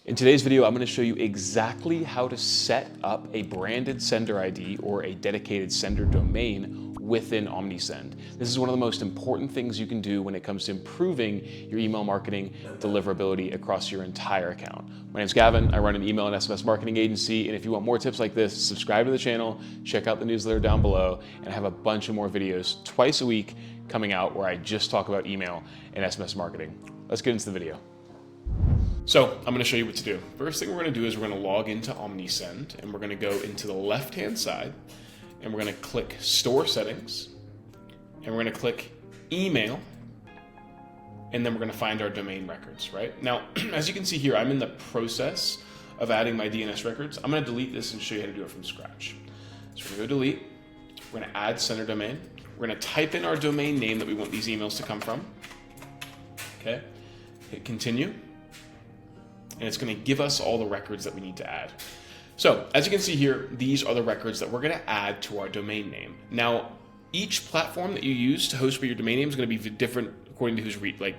In today's video, I'm going to show you exactly how to set up a branded sender ID or a dedicated sender domain within Omnisend. This is one of the most important things you can do when it comes to improving your email marketing deliverability across your entire account. My name's Gavin. I run an email and SMS marketing agency, and if you want more tips like this, subscribe to the channel, check out the newsletter down below, and I have a bunch of more videos twice a week coming out where I just talk about email and SMS marketing. Let's get into the video. So I'm going to show you what to do. First thing we're going to do is we're going to log into Omnisend, and we're going to go into the left-hand side, and we're going to click Store Settings, and we're going to click Email, and then we're going to find our domain records, right? Now, as you can see here, I'm in the process of adding my DNS records. I'm going to delete this and show you how to do it from scratch. So we're going to go delete. We're going to add sender domain. We're going to type in our domain name that we want these emails to come from. Okay. Hit continue. And it's going to give us all the records that we need to add. So as you can see here, these are the records that we're going to add to our domain name. Now, each platform that you use to host for your domain name is going to be different according to who's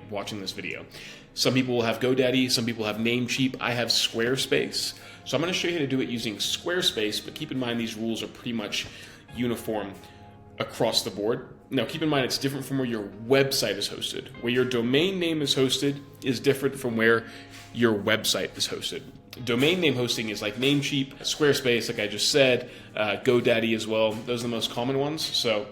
watching this video. Some people will have GoDaddy, some people have Namecheap. I have Squarespace. So I'm going to show you how to do it using Squarespace, but keep in mind these rules are pretty much uniform across the board. Now, keep in mind it's different from where your website is hosted. Where your domain name is hosted is different from where your website is hosted. Domain name hosting is like Namecheap, Squarespace, like I just said, GoDaddy as well. Those are the most common ones. So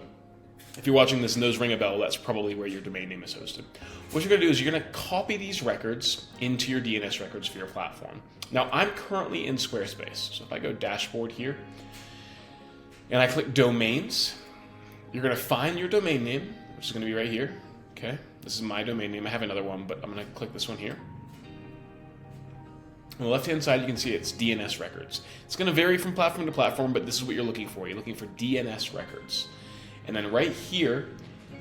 if you're watching this and those ring a bell, that's probably where your domain name is hosted. What you're going to do is you're going to copy these records into your DNS records for your platform. Now, I'm currently in Squarespace. So if I go dashboard here and I click domains, you're going to find your domain name, which is going to be right here. Okay, this is my domain name. I have another one, but I'm going to click this one here. On the left-hand side, you can see it's DNS records. It's going to vary from platform to platform, but this is what you're looking for. You're looking for DNS records. And then right here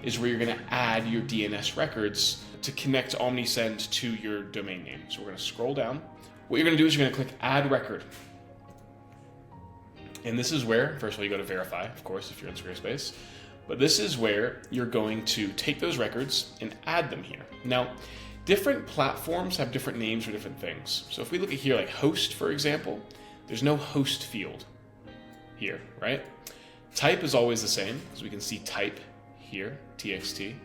is where you're going to add your DNS records to connect Omnisend to your domain name. So we're going to scroll down. What you're going to do is you're going to click Add Record. And this is where, first of all, you go to verify, of course, if you're in Squarespace. But this is where you're going to take those records and add them here. Now, different platforms have different names for different things. So if we look at here, like host, for example, there's no host field here, right? Type is always the same, because we can see type here, txt.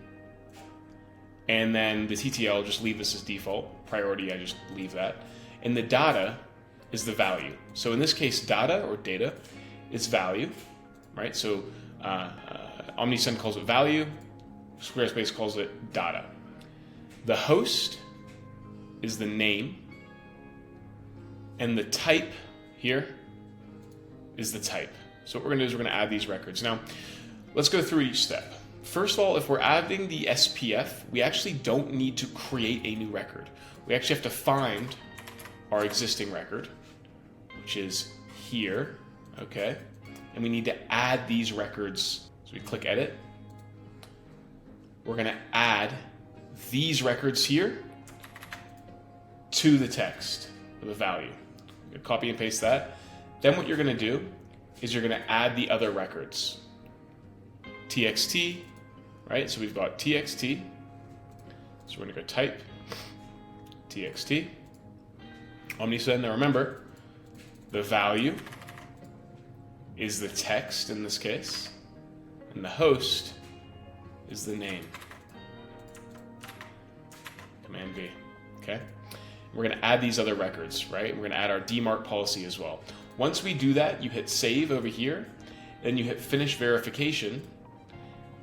And then the TTL, just leave this as default. Priority, I just leave that. And the data is the value. So in this case, data or data is value, right? So Omnisend calls it value, Squarespace calls it data. The host is the name, and the type here is the type. So what we're going to do is we're going to add these records. Now, let's go through each step. First of all, if we're adding the SPF, we actually don't need to create a new record. We actually have to find our existing record, which is here, okay? And we need to add these records. So we click Edit. We're going to add these records here to the text of the value. You're going to copy and paste that. Then what you're going to do is you're going to add the other records. TXT, right? So we've got TXT. So we're going to go type TXT. Omnisend, now remember, the value is the text in this case, and the host is the name. Command V, okay? We're going to add these other records, right? We're going to add our DMARC policy as well. Once we do that, you hit save over here, then you hit finish verification,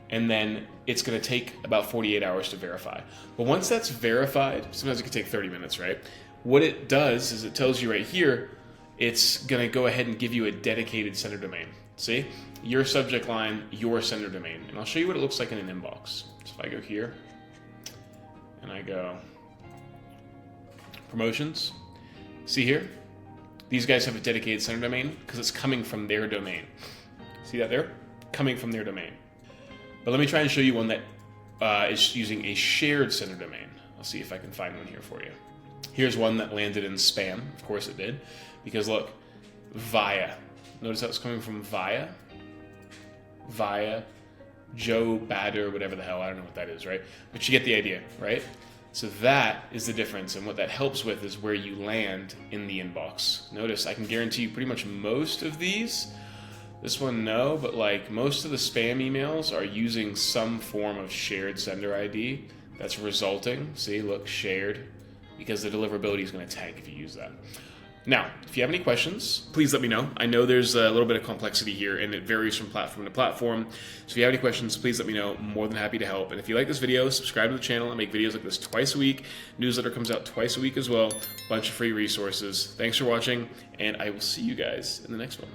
and then it's going to take about 48 hours to verify. But once that's verified, sometimes it can take 30 minutes, right? What it does is it tells you right here, it's going to go ahead and give you a dedicated sender domain. See? Your subject line, your sender domain. And I'll show you what it looks like in an inbox. So if I go here, and I go promotions, see here? These guys have a dedicated sender domain because it's coming from their domain. See that there? Coming from their domain. But let me try and show you one that is using a shared sender domain. I'll see if I can find one here for you. Here's one that landed in spam. Of course it did. Because look, via. Notice how it's coming from via. Via Joe Bader, whatever the hell. I don't know what that is, right? But you get the idea, right? So that is the difference, and what that helps with is where you land in the inbox. Notice I can guarantee you pretty much most of these, this one no, but like most of the spam emails are using some form of shared sender ID that's resulting, see, look, shared, because the deliverability is going to tank if you use that. Now, if you have any questions, please let me know. I know there's a little bit of complexity here and it varies from platform to platform. So if you have any questions, please let me know. I'm more than happy to help. And if you like this video, subscribe to the channel. I make videos like this twice a week. Newsletter comes out twice a week as well. Bunch of free resources. Thanks for watching, and I will see you guys in the next one.